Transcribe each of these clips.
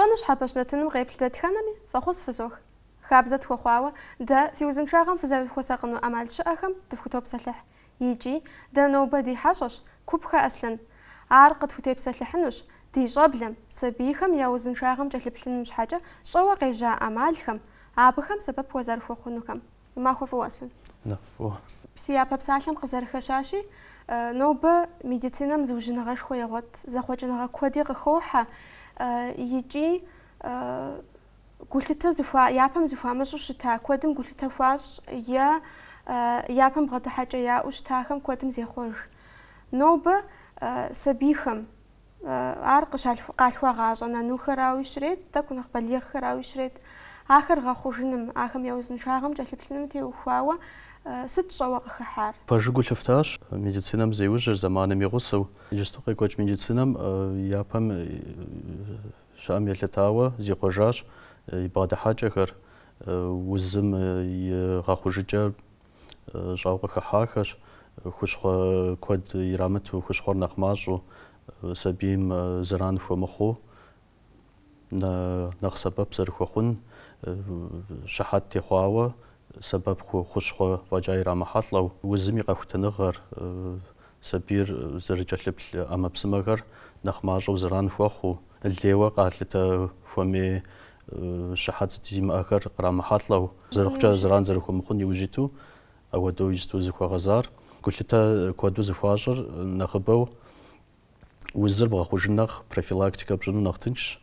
شنوش حبش نتنم قبل تدخنني فخص فزوخ خابزت خواوا دا في وزن شاغم فزرت خوساقنو أمال شأخم تفكتوب سلح يجي دا نوبة دي حشش كوبخا أصلا عارقت فتيب سلحنوش دي جابلم سبيخم يا وزن شاغم جلبلن مش حاجة شوا قيجا أمالخم عابخم سبب وزر فوخنوكم ما هو فواصل نفو بسيابا بسالم قزر خشاشي نوبة ميديتينا مزوجنا غاش خويا غوت زخوجنا غا كودي غخوحة يجي قلت لها زفوا يابهم زفوا مش شتا كودم قلت لها فاش يا يابهم بغض حاجة يا وش تاخم كودم زي خوش نوبة سبيخم عارقش قال فوا غاج أنا نو خراوي شريت تكون قبلي خراوي شريت آخر غاخوجنم آخم يوزن شاغم جالبتنم تي وخواوا ست شواق خحار. باجو شفتاش ميديسينام زي وجر زمان ميغوسو جستوقي كوج ميديسينام يابهم شام يلتاوا زي قجاش يباد حاجة غير وزم يغاخوججا جاوق خحاخش خوش كود يرامت وخوش خور نخماجو سبيم زران فمخو نخسبب سرخوخون شحات تخواوا سبب خوش خو وجاي رامحاتلو وزمي قختنغر سبير زرجلب اما بسمغر نخماجو زران فوخو الليوه قالت فمي شحات ديم اخر رامحاتلو زرخجا زران زرخو مخون يوجيتو او دو يستو زخو غزار قلت كودو زفاجر نخبو وزر بغخوجنخ بروفيلاكتيكا بجنو نختنش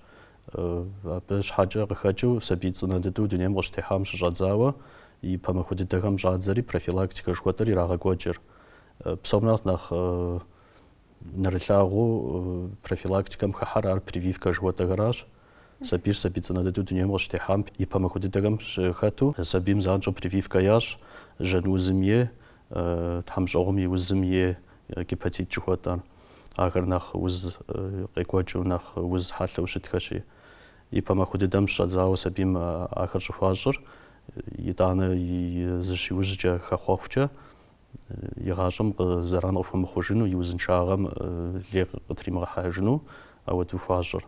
باش حاجه غخاجو سبيت زنددو دنيا مشتحام شجازاوا يبامخود دغم جادزري بروفيلاكتيكا شوتري راغوجر بصومنات نخ نرلاغو بروفيلاكتيكا مخحر ار بريفيفكا جوتغراش سبير سبيت زنددو دنيا مشتحام يبامخود دغم خاتو سبيم زانجو بريفيفكا яш جنوزميه تحمجومي وزميه гепатит جوتان اگر نخ وز قيقوجو نخ وز حالة وشتكشي يبامخود دم شادزاو سبيم اخر شفاجر يدانا يزشي وججا خخوفجا يغاجم زران غفو مخوجنو يوزن شاغم لي قطريم غحاجنو او دو فاجر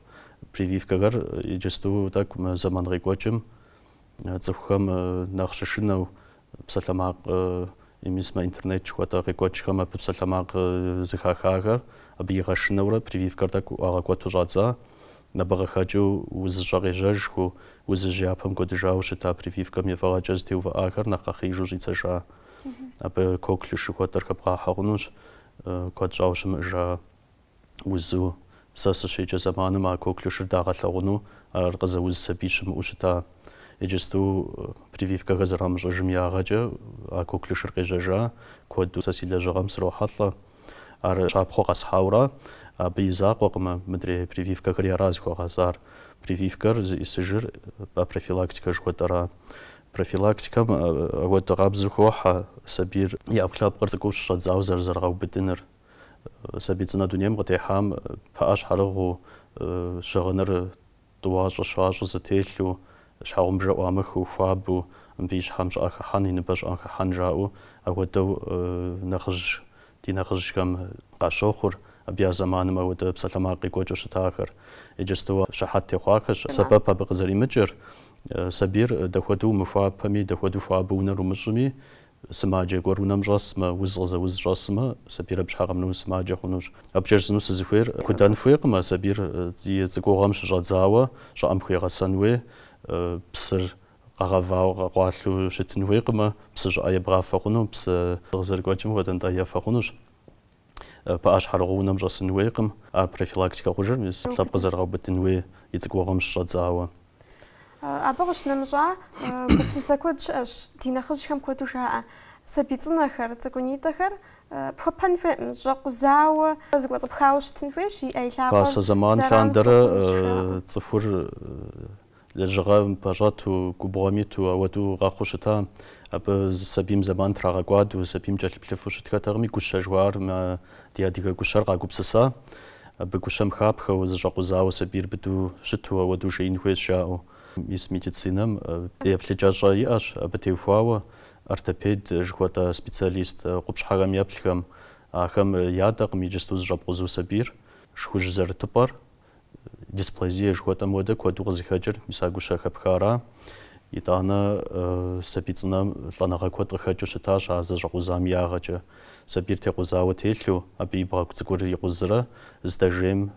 بريفيف كغر يجستو داك زمان غيقوجم تزفخم ناخششنو بسلاماق يمسما انترنت شواتا غيقوجخم بسلاماق زخاخاغر ابيغاشنورا بريفيف كرداك اغاقواتو جادزا نبغى خاجو وزجاججو وزجابهم قدجاو شتا بريفيفكم يفاجز تيو فآخر نقاخي جوجيتشا اب كوكلش خاطر كبقى حقنوش قدجاو شمجا وزو ساسشي زمان ما كوكلش داغلغونو ارغزا وز سبيشم وشتا يجستو بريفيفكا غزرام جميا غاجا كوكلش رقجاجا كودو ساسيلا جغام سروحاتلا ار شابخو قصحاورا بيزاق وقما مدري بريفيفكا كريا رازكو غازار بريفيفكر زي سجر بروفيلاكتيكا جوترا بروفيلاكتيكا غوت غابزخوحا سبير يابخلاب قرزكوش شادزاو زرزرغاو بدنر سبيتنا دنيا مغتيحام باش حرغو شغنر دواج شواج زتيلو شاوم جو امخو فابو بيش حمش اخ حنين باش اخ حنجاو اغوتو نخج دي نخج كم قاشوخر بيا زمان ما ود بسلاماقي كوجو شتاخر اجستوا شحات تخواكش سبب بغزري مجر سبير دخودو مفابمي دخودو فابونا رمجمي سماجه غورونا مجسما وزغز وزجسما سبير بشحغمنو سماجه خنوش ابجرزنو سزفير كودان فيقما سبير دي زغوغام شجازاوا شام خيغسنوي بسر قغاواو قوالو شتنويقما بسج اي برافقونو بس غزر كوجم ودان دايا فقونوش باش حرغونم جاسن ويقم بروفيلاكتيكا غوجرميس طابقزر غوبتنوي يتقوغم شادزاوا ابغش نمجا كوبسسكوت اش تينخش كم كوتو شاء سبيتنا خر تكونيتخر بوبان في جاقزاو زغوز بخاوش تنفيش اي لا باس زمان لاندر صفر لجغا باجاتو كوبراميتو اودو غاخوشتا اب سبيم زمان تراغواد وسبيم جالبلفوشتكا ترمي كوشا جوار ما دياديكا كوشار غاكوبسسا اب كوشام خابخ وزجاقزاو سبير بدو شتو اودو جين خويشاو из медицинам деплежажа яш абтефуава ортопед жгота специалист купшхагам яплхам ахам ядак мижестуз жапгузу сабир шхужзер тпар дисплазия жыхуэтӏэм хуэдэ куэду къызыхэкӏыр мис а гущэхэм пхара. ИтӀанэ сабий цӀынэм лӀэныгъэ куэд къыхэкӀыу щытащ а зэщӀэкъузам ягъэкӀэ. Сабийр текъузауэ телъу, абы и бгъэгу цӀыкӀур икъузрэ, здэжейм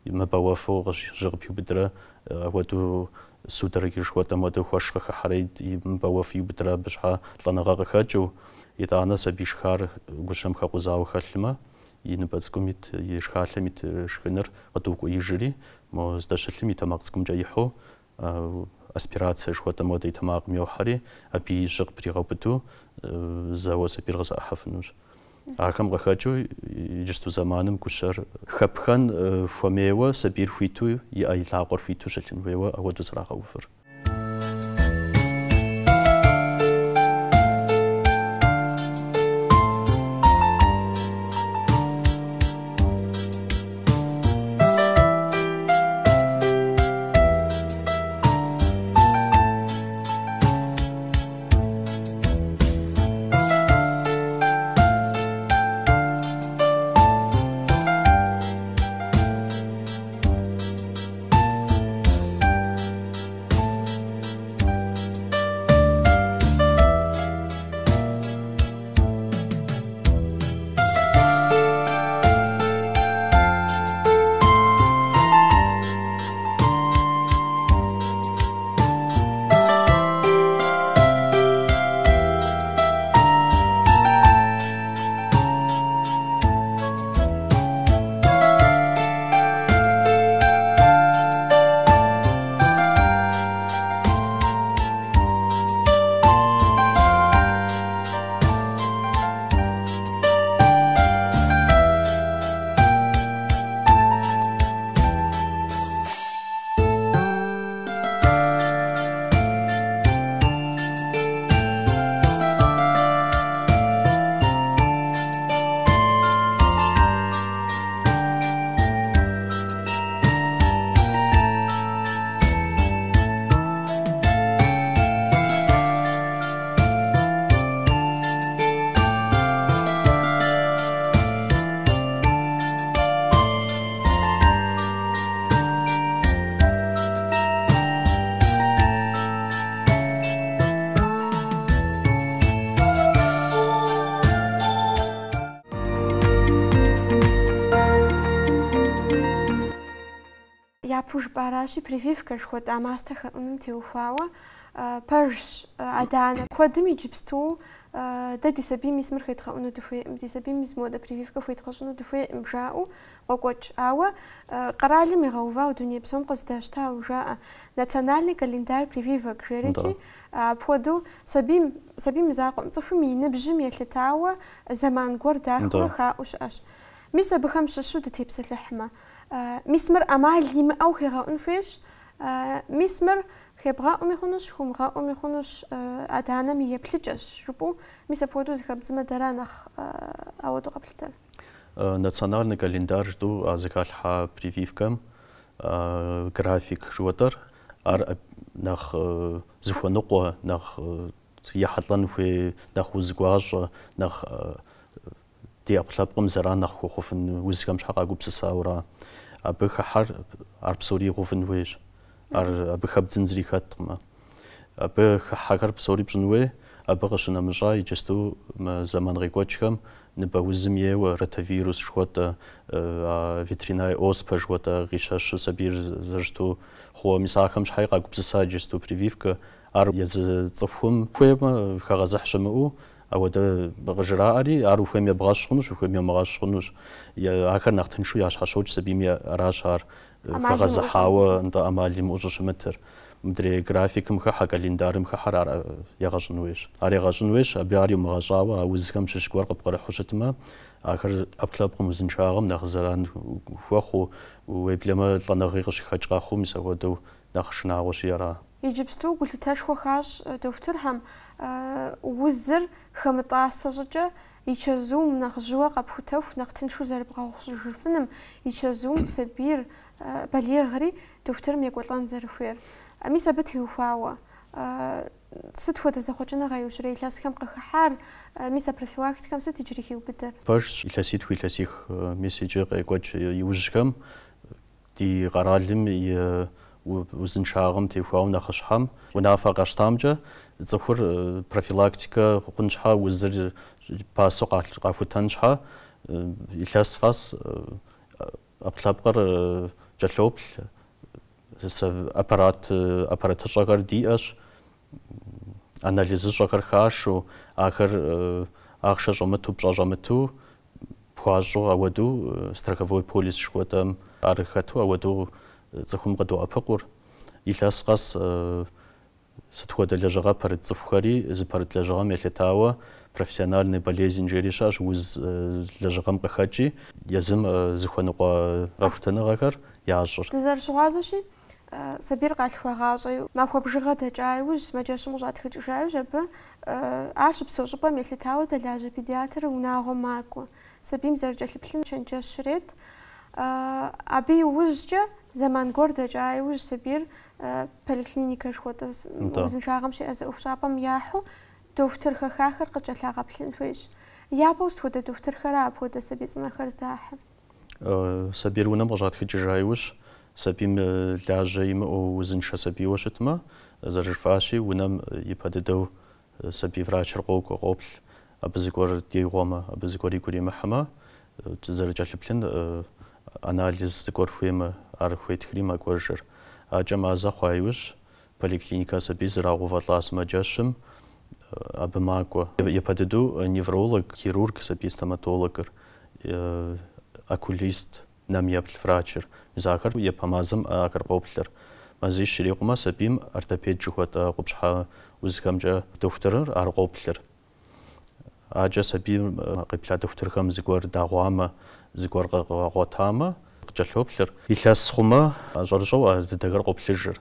мыбэуэфу жьы къыпиубыдрэ, апхуэдэу судорогой жыхуэтӏэм хуэдэу хуэш къыхыхьэрэ и мыбэуэф иубыдрэ абы щхьа лӀэныгъэ къыхэкӀыу. ИтӀанэ сабий шхар гущэм хэкъузауэ хэлъмэ, и ныбэ цӀыкӀум ит и шхалъэм ит шхыныр къыдукӀуижри, мо здэщылъым и тэмакъ цӀыкӀумкӀэ ихьу аспирация жыхуэтӏэм хуэдэ и тэмакъым йохьэри, абы и жьы къыпригъэубыду зэуэ сабийр къызэӀыхьэфынущ. Ахэм къыхэкӀыу иджысту зэманым гущэр хэпхэн хуэмейуэ сабийр хуиту и Ӏэ и лъакъуэр хуиту щылъын хуейуэ апхуэдэу зэрагъэувыр. Япуж бараши прививка жыхуэтӏа мастэ хэӏунум теухуауэ пэжщ адэ-анэ куэдым иджыпсту дэ ди сабийм ис мыр хедгъэӏуну дыхуейӏым, ди сабийм ис моуэдэ прививкэ хуедгъэщӏыну дыхуейӏым жаӏэу къокӏуэкӏ. Ауэ къэралым игъэувау дуней псом къыздащтау жаӏэ национальный календарь прививок жеричи, апхуэдэу сабийм и закъуэм цӏыхум и ныбжьым елъытауэ зэман гуэр дахэурэ хаӏэу щыӏэщ. Мис абыхэм щыщу дытепсэлъыхьмэ, мис мыр ӏэмал имыӏэу хегъэӏун хуейщ, мис мыр хебгъэӏуми хъунущ, хумыгъэӏуми хъунущ, адэ-анэм и еплъыкӏэщ жыпӏэу, мис апхуэдэу зыхэбдзмэ дэра нэхъ ауэдэу къэплъытэр. Национальный календарь жытӏэу зыхалъхьа прививкэм график жыхуэтӏэр ар нэхъ зыхуэныкъуэ, нэхъ ехьэлӏэн хуей, нэхъ узгуащӏэ, нэхъ ди ӏэпкълъэпкъым зэран нэхъ хуэхъуфын узхэм щхьэ къагупсысауэра. Абы хыхьэр ар псори игъэувын хуейщ. Абы хэбдзын зыри хэткъымэ. Абы хыхьэхэр псори пщӏын хуей, абы къыщынэмыщӏа иджысту зэман къекӏуэкӏхэм ныбэ узым еуэ ротавирус жыхуэтӏэ, ветеринарий оспэ жыхуэтӏэ къищэщу сабийр зэрыщыту хъуэ, мис ахэм щхьэи къагупсыса иджысту прививкэ. Ар езы цӏыхум хуеймэ хэгъэзыхь щымыӏэу ауэдэ къыжраӏэри, ар ухуейм ебгъэщ хъунущ, ухуейм емыгъэщ хъунущ. Ахэр нэхъ тыншу ящхьэщокӏ сабийм аращ ар хэгъэзыхьауэ ӏэмал имыӏэу щыщымытыр. Мыдрей графикым хыхьэ, календарым хыхьэр ар егъэщӏын хуейщ. Ар егъэщӏын хуейщ, абы ар иумыгъэщӏауэ а узхэм щыщ гуэр къыпкърыхьу щытмэ, ахэр ӏэпкълъэпкъым узыншагъым нэхъ зэран хуэхъуу, уеблэмэ лӏэныгъи къыщыхэкӏ къэхъуу, мис апхуэдэу нэхъ шынагъуэ щиӏэра. Иджыпсту гулъытэшхуэ хащ дохутырхэм узыр хэмытӏасэ щӏыкӏэ и чэзум нэхъ жьыуэ къэпхутэху, нэхъ тыншу зэрыбгъэгъущыжыфыным и чэзум сабийр балигъри дохутырым екӏуэлӏэн зэрыхуейр. Мис абы теухуауэ сыт хуэдэ зэхъуэкӏыныгъэ иужьрей илъэсхэм къыхыхьар, мис а профилактикэм сыт иджыри хеубыдэр? Пэжщ илъэситху илъэсих мис иджы къекӏуэкӏ иужьхэм ди къэралым и узыншагъым техуауэ нэхъыщхьэм унафэ къэщтамкӏэ цӏыхур профилактикэ хъун щхьэ узыр пасэу къахутэн щхьэ илъэс къэс ӏэпкълъэпкъыр кӏэлъоплъ аппаратыщӏэхэр диӏэщ, анализыщӏэхэр хашэу ахэр ахъшэ щӏэмыту пщӏэ щӏэмыту пхуащӏу ауэдэу страховой полис жыхуэдэм ар хэту ауэдэу цӏыхум къыдоӏэпыкъур. Илъэс къэс сыт хуэдэ лэжьыгъэ пэрыт цӏыхухэри зы пэрыт лэжьыгъэм елъытауэ профессиональный болезнь жери щыӏэщ, уз лэжьыгъэм къыхэкӏи езым зыхуэныкъуэ къэхутэныгъэхэр ящӏыр. Дызэрыщыгъуазэщи сабийр къалъхуагъащӏэу махуэ бжыгъэ дэкӏа иужь сымаджэщым къыщӏатхыкӏыжа иужь абы ар щыпсэу щӏыпӏэм елъытауэ дэлажьэ педиатр унагъуэм макӏуэ. Сабийм зэрыкӏэлъыплъын чэнджэщ щрет. Абы иужькӏэ зэман гуэр дэкӏа иужь сабийр поликлиникэ жыхуэдэ узыншагъэм щиӏэ зэӏущӏапӏэм яхьу дохутырхэ хахэр къыкӏэлъагъэплъын хуейщ. Япэу сыт хуэдэ дохутырхэра апхуэдэ сабий цӏынэхэр здахьэ? Сабийр унэм къыщӏатхыкӏыжа иужь сабийм лажьэ имыӏэу узыншэ сабийуэ щытмэ, зэрыжыфащи унэм ипэ дыдэу сабий врачыр къокӏуэ къоплъ, абы зыгуэр дегъуэмэ, абы зыгуэр игу иримыхьэмэ, зэрыкӏэлъыплъын анализ зыгуэр хуеймэ, ар хуейтхри мэкӏуэжыр. Акӏэ мазэ хъуа иужь поликлиникэ сабий зрагъэувэлӏа сымаджэщым абы макӏуэ. Ипэ дыдэу невролог, хирург, сабий стоматологыр, окулист, нэм еплъ врачыр, мис ахэр епэ мазэм ахэр къоплъыр. Мазищ щрикъумэ сабийм ортопед жыхуэдэ къупщхьэ узхэмкӏэ дохутырыр ар къоплъыр. Акӏэ сабийм къеплъа дохутырхэм зыгуэр дагъуамэ, зыгуэр къэгъуэтамэ къыкӏэлъоплъыр. Илъэс хъумэ щӏэрыщӏэу дыдэхэр къоплъыжыр.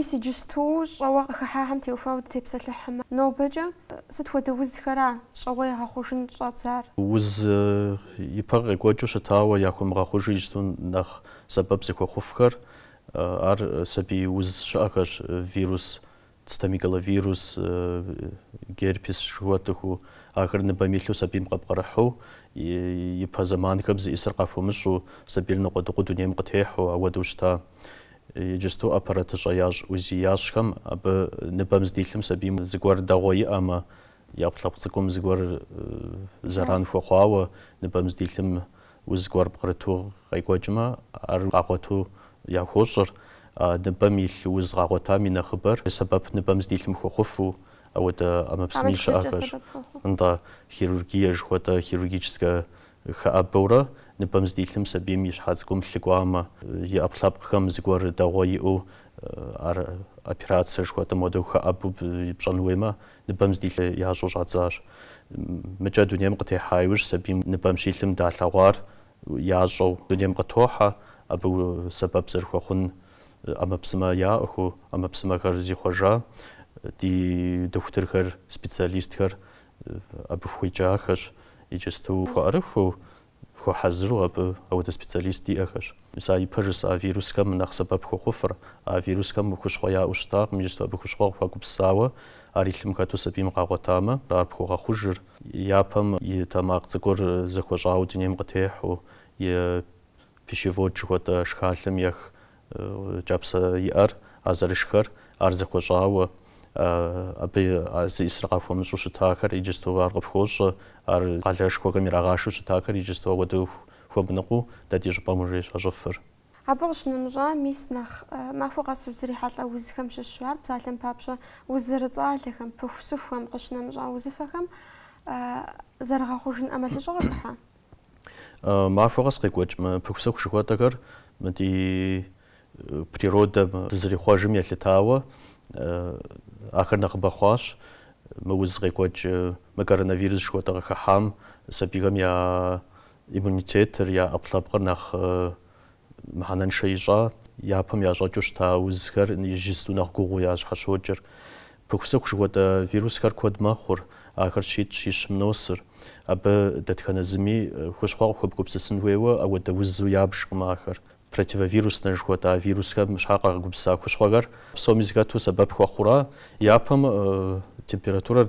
ميسي جستو شوا خحاهم تيوفاو تيبسلحهم نوبجا ستفوت وزخرا شوا خوشن شاطسار وز يبغى يقوجو شتاوا ياكم غاخوجي جستون نخ سبب سكو خوفكر ار سبي وز شاكش فيروس تستميكلا فيروس جيربيس شواتخو ахэр ныбамилъу сабийм къэпкърыхьу ипэ зэманхэм зыӏисыр къахуэмыщӏу сабийр ныкъуэдыкъуу дунейм къытехьу ауэдэу щыта. Иджысту аппаратыщӏэ ящӏхэм абы ныбэм здилъым сабийм зыгуэр дэгъуэ иӏэмэ, я ӏэпкълъэпкъ цӏыкӏум зыгуэр зэран хуэхъуауэ ныбэм здилъым уз гуэр пкърыту къекӏуэкӏмэ, ар къагъуэту яхуощӏыр. Ныбэм илъ уз къагъуэтам и нэхъыбэр сэбэп ныбэм здилъым хуэхъуфу ауэдэ ӏэмэпсымий щыӏэхэщ. Нтӏэ хирургие жыхуэтӏэ хирургическэ хэӏэбэурэ ныбэм здилъым сабийм и щхьэ цӏыкӏум лъыкӏуамэ, и ӏэпкълъэпкъхэм зыгуэр дэгъуэ иӏэу ар операцие жыхуэтӏэ модэу хэӏэбу пщӏэн хуеймэ, ныбэм здилъ ящӏэу щӏадзащ. Мыкӏэ дунейм къытехьа иужь сабийм ныбэм щилъым далъэгъуар ящӏэу дунейм къытохьэ, абы сэбэп зэрыхуэхъун ӏэмэпсымэ яӏэху, ӏэмэпсымэхэр зихъуэжа, ди дохутырхэр, специалистхэр абы хуеджахэщ. Иджысту хуэӏэрыхуэу хуэхьэзыру абы ауэдэ специалист иӏэхэщ. Мис а ипэ жысӏа вирусхэм нэхъ сэбэп хуэхъуфыр, а вирусхэм хущхъуэ яӏэу щытакъым, иджысту абы хущхъуэ къыхуагупсысауэ ар илъым хэту сабийм къагъуэтамэ, ар пхуэгъэхъужыр. Япэм и тэмакъ цӏыкӏур зэхуэщӏауэ дунейм къытехьу, и пищевод жыхуэтӏэ шхалъэм ех кӏапсэ иӏэр, а зэрышхэр, ар зэхуэщӏауэ абы зыӏисыр къахуэмыщӏу щытахэр иджысту ар къыпхуощӏэ, ар къалэшхуэхэм ирагъашэу щытахэр иджысту ауэдэу хуэмыныкъуу дэ ди щӏыпӏэм уже щащӏыфыр. Абы къыщынэмыщӏа мис нэхъ махуэ къэс узрихьэлӏэ узхэм щыщу ар псалъэм папщӏэ узэрыцӏалэхэм, пыхусыхухэм къыщынэмыщӏа узыфэхэм зэрыгъэхъужын ӏэмалыщӏэ къыхыхьа? Махуэ къэс къекӏуэкӏ пыхусыху жыхуэтӏэхэр ди природэм дызэрихъуэжым елъытауэ ахэр нэхъыбэ хъуащ. Мы уз къекӏуэкӏ мы коронавирус жыхуэтӏэ къыхыхьам сабийхэм я иммунитетыр, я ӏэпкълъэпкъыр нэхъ мыхьэнэншэ ищӏа, япэм ящӏэкӏыу щыта узхэр иджысту нэхъ гугъуу ящхьэщокӏыр. Пыхусыху жыхуэтӏэ вирусхэр куэд мэхъур, ахэр щищым носыр. Абы дэтхэнэ зыми хущхъуэ къыхуебгупсысын хуейуэ ауэдэ узу ябжкъым ахэр. Противовирусные жыхуэтӏа вирусхэм щхьэ къагупсыса хущхъуэхэр псоми зыхэту сэбэп хуэхъура. Япэм температурэр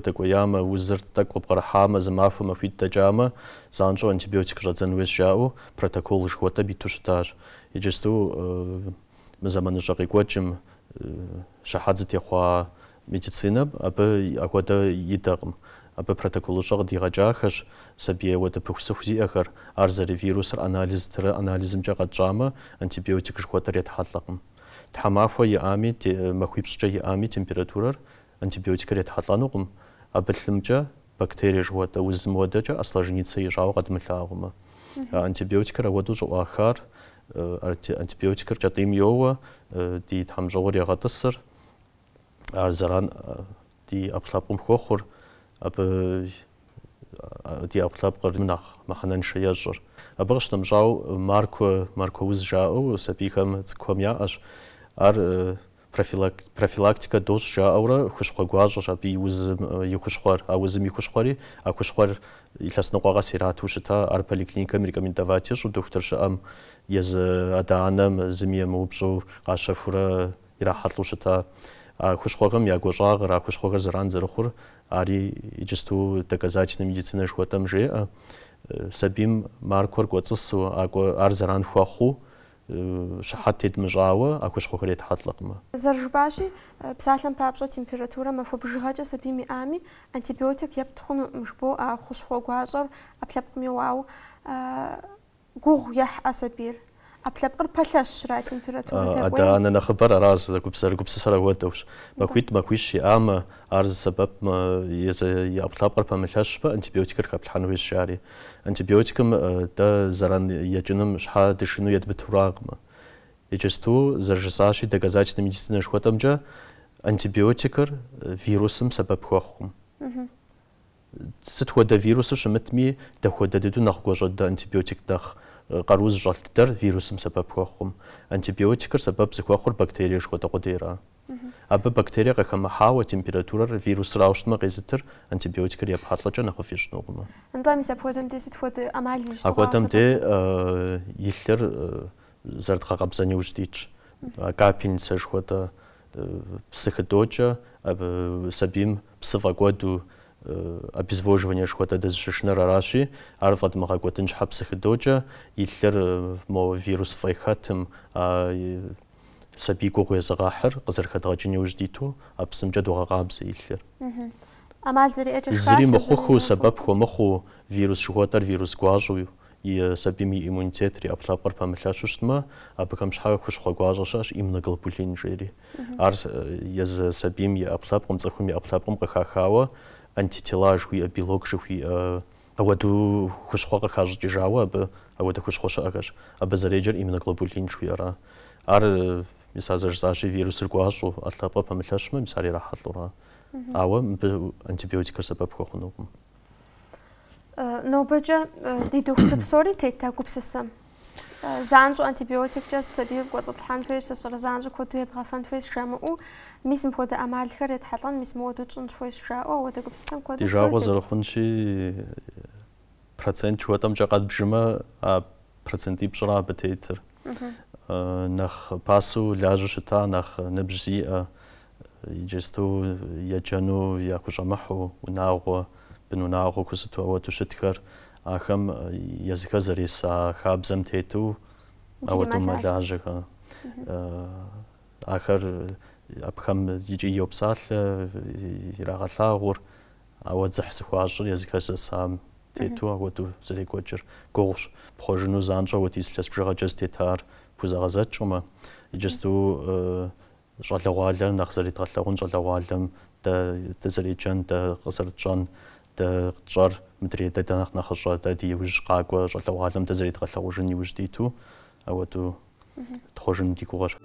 дэкӏуеямэ, узыр тӏэкӏу къыпкърыхьамэ, зы махуэ махуитӏ дэкӏамэ, занщӏэу антибиотик щӏэдзэн хуейщ жаӏэу протокол жыхуэтӏэм иту щытащ. Иджысту мы зэманыщӏэ къекӏуэкӏым щыхьэт зытехъуа медицинэм абы ахуэдэ идэкъым. Абы протоколыщӏэ къыдигъэкӏахэщ сабий ауэдэ пыхусыху зиӏэхэр, ар зэры вирусыр анализымкӏэ къэтщӏамэ, антибиотик жыхуэтӏэр етхьэлӏэкъым. Тхьэмахуэ иӏами, махуипщӏкӏэ иӏами температурэр антибиотикыр етхьэлӏэнукъым. Абы лъымкӏэ бактерие жыхуэтӏэ узым хуэдэкӏэ осложниться ищӏауэ къэдмылъагъумэ. Антибиотикыр ауэдэу щӏыӏуахар, антибиотикыр кӏэтӏийм йоуэ, ди тхьэмщӏыгъур егъэтӏысыр, ар зэран ди ӏэпкълъэпкъым хуэхъур, абы ди ӏэпкълъэпкъыр нэхъ мыхьэнэншэ ещӏыр. Абы къыщынэмыщӏауэ маркуэ уз жаӏэу сабийхэм цӏыкӏухэм яӏэщ. Ар профилактика доз жаӏэурэ хущхъуэ гуащӏэщ абы и хущхъуэр, а узым и хущхъуэри, а хущхъуэр илъэс ныкъуэ къэс ирату щыта, ар поликлиникэм рекомендовать ищӏу дохутыр щыӏэм езы адэ-анэм зыми емыупщӏу къащэхурэ ирахьэлӏэу щыта. А хущхъуэхэм я гуащӏагъыр, а хущхъуэхэр зэран зэрыхъур, ари иджысту доказательная медицина жыхуэтӏэм жеӏэ. Сабийм маркуэр кӏуэцӏысу, ар зэран хуэхъуу, щыхьэт тедмыщӏауэ, а хущхъуэхэр етхьэлӏэкъымэ. Зэрыжыпӏащи, псалъэм папщӏэ температурэ махуэ бжыгъэкӏэ сабийм иӏами, антибиотик епт хъуну мышбоу а хущхъуэ гуащӏэр ӏэпкълъэпкъым йоуау гугъу ехьӏэ сабийр. Ӏэпкълъэпкъыр пэлъэщрэ температурэ дэкӏуейм? Адэ-анэ нэхъыбэр аращ зэрыгупсысэр ауэдэущ. Махуищ иӏамэ, ар зы сэбэп и ӏэпкълъэпкъыр пэмылъэщмэ, антибиотикыр хэплъхьэн хуейщ жари. Антибиотикым дэ зэран еджэным щхьэ дышыну едмытуракъымэ. Иджысту зэрыжысӏащи доказательная медицина жыхуэтӏэмкӏэ антибиотикыр вирусым сэбэп хуэхъум. Сыт хуэдэ вирусыр щымытми, дэхуэдэ дыдэу нэхъ гуащӏэдэ антибиотик нэхъ къару зыщӏэлъ дыдэр вирусым сэбэп хуэхъум. Антибиотикыр сэбэп зыхуэхъур бактерие жыхуэтӏэ къудейра. Абы бактерие къыхэмыхьауэ температурэр вирусыр аущтмэ къезытыр, антибиотикыр епхьэлӏэкӏэ нэхъыфӏ ищӏынукъымэ. Нтӏэ мис апхуэдэм де сыт хуэдэ ӏэмал ищӏ? Апхуэдэм де илъыр зэрыдгъэкъэбзэн иужь дитщ. Капельница жыхуэтӏэ псы хыдокӏэ, сабийм псы фӏэкӏуэду обезвоживание шхуата дезжишнер араши, арфат магакотын шхапсы хидоджа, иллер мо вирус файхатым, сабико гуязагахар, казархадагачини уждиту, апсымджа дугагабсы иллер. Амал зри зри мохоху сабаб хо моху вирус шхуатар вирус гуажу и сабими иммунитет ри аплапар памлашушма, абкам шхага хушхо гуажашаш именно глобулин жери. Ар яз сабим я аплапом цахуми аплапом кахахава, антитела жуи белок жуи аваду хушхо кахаж дижава, аваду хушхо шагаш, абазареджер именно глобулин жуира. Ар мисазаж заши вирус гуажу аплапар памлашма мисари рахатлура. Ауа антибиотикар сабаб хохунугум. Но баджа дидухты псори тета гупсасам. Занжу антибиотик жас сабир гуазатлхан фэш сасора занжу котуе брафан фэш шраму мисм пода амалхар эт халан мисм одучун фэш шрау ода гупсасам кода. Дижаго зархунши процент чуатам жагат бжима а проценти пшра бетейтер. Нах пасу ляжушта нах небжи يجستو يجانو ياكوجامحو وناغو بنوناغو كوستو أو تشتكر آخم يزكى زريسا خابزم تيتو أو تملاجها آخر أبخم يجي يوبسال يراغلاغور أو تزحس خواجر يزكى سام تيتو أو تو زريك وجر قوش بخوجنو زانجا وتيسلس بجرا جستيتار بوزاغزات شما يجستو جالوالم نخزريت غلقون جالوالم تزريجان تغزرجان تجار مدري تدنخ نخجر تدي وج قاقوا جالوالم تزريت غلقوجن يوجديتو أو تو تخوجن ديكوغر.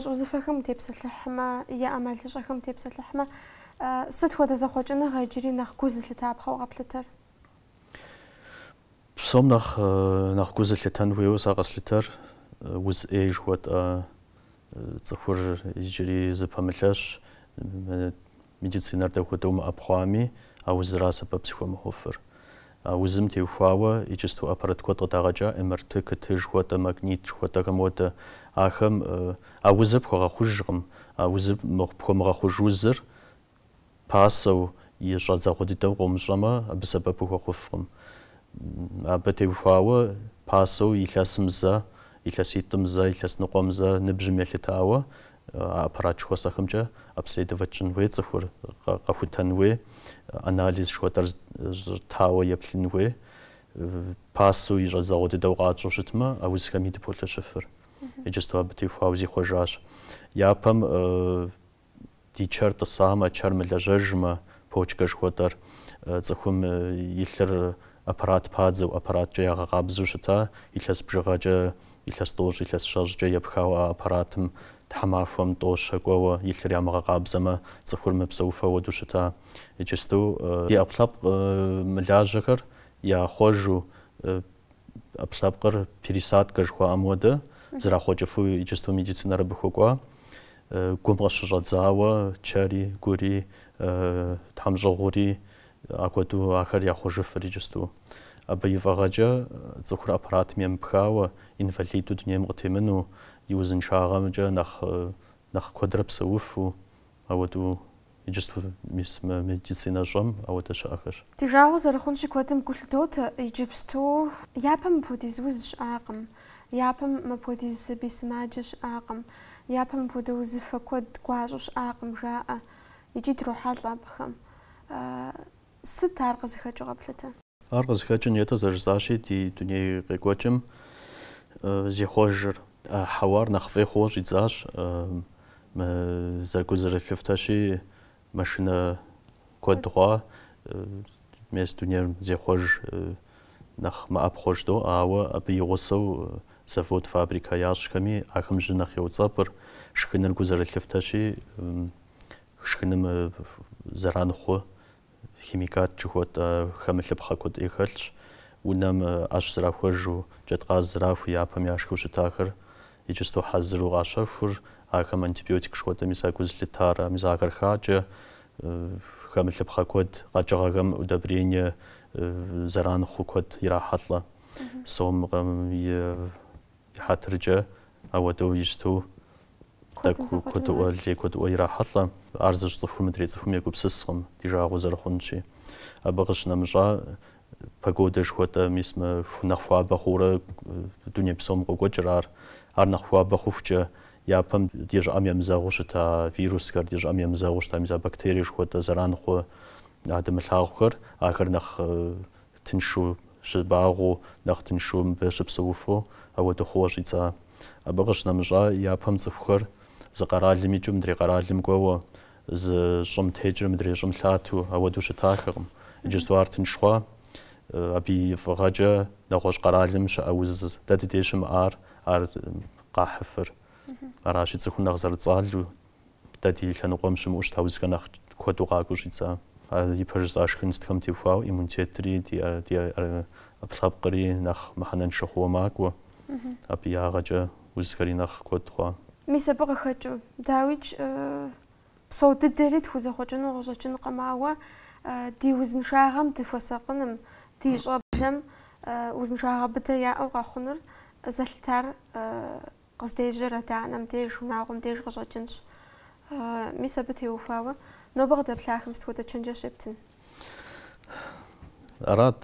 وظيفهم تبسط لحمة يا أمل تشرحهم تبسط لحمة ست هو تزخوجنا غيجري نخ جوز لتابها وقبلتر بسوم نخ جوز لتنوي وساقس لتر وز إيج وات تصفر يجري زباملش ميديسينار ده دوم أبخامي أو زراسة ببسخو مهوفر وزم تيوفاوا يجستو أبرد كوتا داغجا إمرت كتج وات ماغنيت وات كموت آخم أوزب خو خوجم أوزب مخبخو مخوج وزر باسو يجال زاخودي دوم جما بسبب خو خفم أبتيوفاوا باسو يلاسمزا يلاسيتمزا يلاسنقومزا نبجم يلتاوا أبرد شو ساخمجا أبسيد وجن ويتصفر قفوتنوي أناليز شو تاوا يبلنوي باسو يجال زاخودي دوغات جوشتما أوز كميد بولتا شفر يجستو أبتي فاوزي خوجاش يابم دي چرت ساما چرم لججما پوچكش خودر زخوم يلر أبرات بادزو أبرات جايا غابزو شتا يلس بجغاجا يلس دوج يلس شاج جايا بخاوا أبراتم تحمافهم دوش شقوا يلر يامغا غابزما زخور مبسوفا ودو شتا يجستو يا أبلاب ملاجغر يا خوجو أبلابقر بريسات كجخوا أموده زرا خوجفو يجستو ميديسينار بخوقوا قومغش جادزاوا چاري غوري تامجغوري اكودو اخر يا خوجف يجستو ابا يفاجا زخور ابرات ميم بخاوا انفاليدو دنيم قتمنو يوزن شاغامجا نخ كودربسوفو اودو يجستو ميس ميديسينا جام او تشاخش تجاوز رخونشي كوتم كلتوت يجبستو يابم بوديزوز اقم يابم ما بوديز بيسماجش اقم يابم بودوز فكود قواجش اقم جاء يجي تروح حاطلابخم ست ارغز خاجو قبلته ارغز خاجن يتا زرزاشي دي دنيا قواجم زي خوجر حوار نخفي خوش يتزاش زرقو زرفلفتاشي ماشينا كود دغوا ميز دنيا زي خوش نخ ما أبخوش دو أبي يغصو زفوت فابريكا ياش كمي أخم جنخ يوزابر شخنا الجزر الكفتاشي شخنا زران خو خيميكات جهود خمل بخاكود إخلش ونام أش زرافوجو جت غاز زراف ويابهم ياشكوش تاخر يجستو حزر وغاشفر أخم أنتيبيوتيك شوت ميزاكوز لتارا ميزاكر خاجة خمل بخاكود غاجغام ودبرينيا زران خو كود يراحتلا صوم يحترجه أو دو يجتو كود اللي كود يراحتلا أرزج طفو مدري طفو ميكو بسسهم ديجا غوزر خونشي أبغش نمجا بقودش كود ميسم نخوا بخورة الدنيا بسوم قوجرار نخوا بخوفجه يابم ديجا أمي مزاغوش تا فيروس كار ديجا أمي مزاغوش تا ميزا بكتيريش كود زران خو عدم الحاخر آخر نخ تنشو شباغو نخ تنشو مباشب سوفو أو دخوش إذا أبغش نمجا يابهم تفخر ز قرال ميجو مدري قرال مقوى ز جم تهجر مدري جم ثلاثو أو دوش تاخرم جزوار تنشوا أبي فغاجة نخوش قرال مش أوز دادي ديشم آر قاحفر أراشي تكون نغزر تصالو دادي لنقومش موش تاوز كنخ كودو قاقوش إذا يبرز أشخاص كم تفاو إيمونتيتري دي أطلب قري نخ محنن شخو ماكو أبي أغجى وزكري نخ كودخوا ميسا بقى خجو داويج بصوت الدريد خوزا خوجنو غجوجن قماوا دي وزن شاغم تفوساقنم دي جابلم وزن شاغم بتايا أو غاخنر زلتار قصديجر تاعنم ديج وناغم ديج غجوجنش ميسا بتي وفاوا نبغى بلاخم ستوتا تشنجا شبتن أراد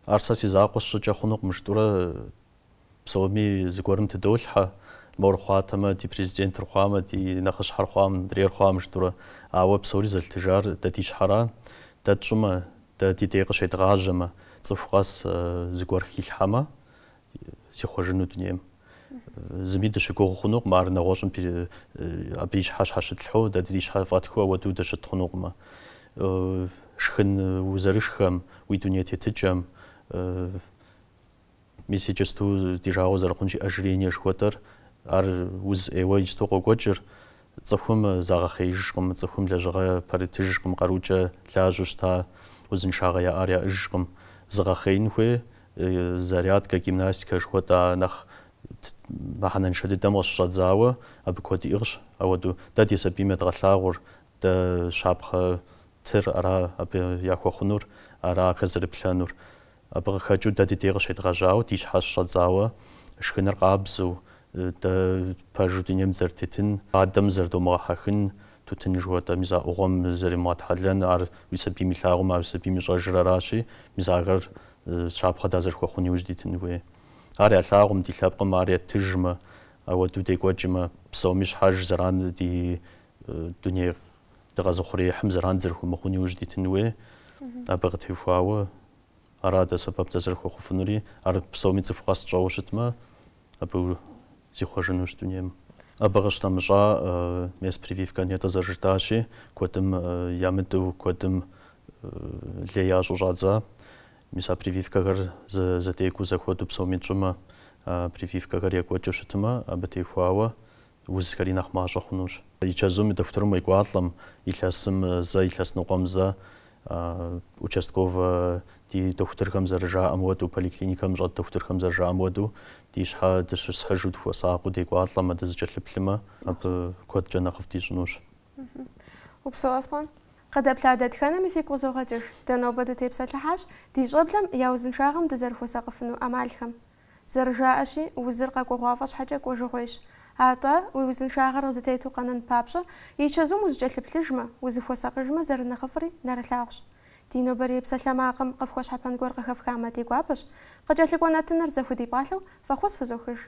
أرساسي زاقوس شجع خنوق مشتورة بسومي زقورم تدولحة مور خواتما دي بريزيدنت رخوامة دي نقش حرخوام درير خوام مشتورة عوا بسوري زلتجار داتيش حرا داتجمة داتي ديقش يتغاجمة تصفقاس زقور خيل حما سيخوجنو دنيام زميد شكو خنوق مار نغوشم أبيش حاش تلحو داديش حافاتكو ودو دش تخنوق ما شخن وزرشخم ويدنيا تتجم ميسي جستو ديجا وزر خنجي أجريني شوتر أر وز إيوا يستوقو قوجر تصفهم زاغا خيجكم تصفهم لجغا باريتيجكم قروجا لاجوشتا وزن شاغيا آريا إجكم زاغا خينوه زريات كجيمناستيكا شوتا نخ محنن شديد دموس شادزاوة أبكودي إغش أو دو دادي سبيمة غلاغور دا شابخ تر أرا أبي ياكو خنور أرا كزر بلانور أبغى خجو دادي ديغش يتغجاو ديش حاش شادزاوة شخنر قابزو دا باجو دينيم زرتتن قادم زردو مغاحخن تو تنجوة دا ميزا أغم زري ماتحلن أر ويسبيمي لاغم أر ويسبيمي جاجر راشي ميزا أغر شابخ دازر خوخوني وجديتن وي أري ألاغم دي لابقم أري تجمة أو دو دي قوجمة بسوميش حاج زران دي دنيا دغازو خوري حم زران زرخو مخوني وجدي تنوي أبغى تفاوة أراد سبب تزرخو خفنوري أرد بسومي تفقاس جاوشتما أبو زيخوجنوش دنيا أبغى شتمجا ميس بريفيف كان يتزرجتاشي كودم يامدو كودم لياجو جادزا ميسا прививка гар за тейку заходу псомичума прививка гар якочо шутма абатейфуава узкари нахмажа хунуш ичазуми докторум икватлам иласым за иласны qomza участков ди докторхам заржа амоду поликлиникам жад докторхам заржа амоду ди шха дэш схажуд фусаақу дикватлам дэзжэлплэма аб код жанахов дижнуш وبسو أصلاً قد أبلادت خانمي في قوزوغتر دنوبة تيبسات لحاش دي جبلم ياوزن شاغم دزرفو ساقفنو أمالخم زرجا أشي وزرقا قوغافش حاجة وجوغيش هاتا ويوزن شاغر غزتيتو قانن بابشا يشازو مزجل بلجمة وزفو ساقجمة زرنا خفري نارتلاغش دينو بري بسات لماقم قفوش حبان قور قخف كاماتي قوابش قد جاتلك وناتنر زفو دي بالو فخوص فزوخش